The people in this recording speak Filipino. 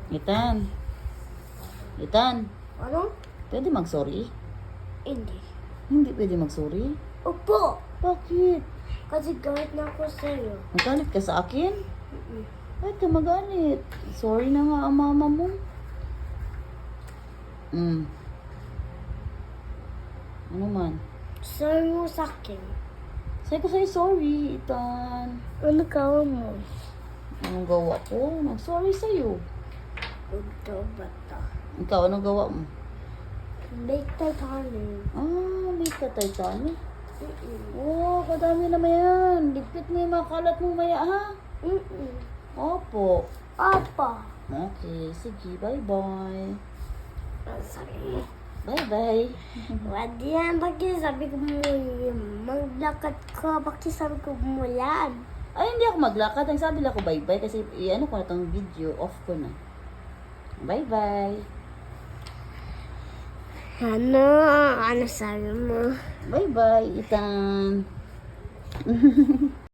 Ethan. Ethan. Ano? Pwede mag-sorry? Hindi. Hindi pwede mag-sorry? Opo! Bakit? Kasi galit na ako sa'yo. Magalit ka sa akin? Mm-mm. Bakit ka magalit? Sorry na nga ang mama mo. Ano man? Sorry mo sa akin. Sabi ko sa'yo sorry, Ethan. Ano gawa mo? Anong gawa ko? Nag-sorry sa'yo. Ito ba ito? Ikaw, anong gawa mo? Bake Titanic. May ka Titanic. Mm-mm. Oh, kadami naman yan. Lipit mo yung mga kalat mo maya, ha? Mm-mm. Opo. Apa? Okay, sige. Bye-bye. Sorry. Bye-bye. Wadi yan. Bakit sabi ko mo maglakad ka? Bakit sabi ko mulan? Ay, hindi ako maglakad. Ang sabi lang ko bye-bye kasi ano ko na tong video. Off ko na. Bye-bye. Ano? Ano sabi mo? Bye-bye, Ethan.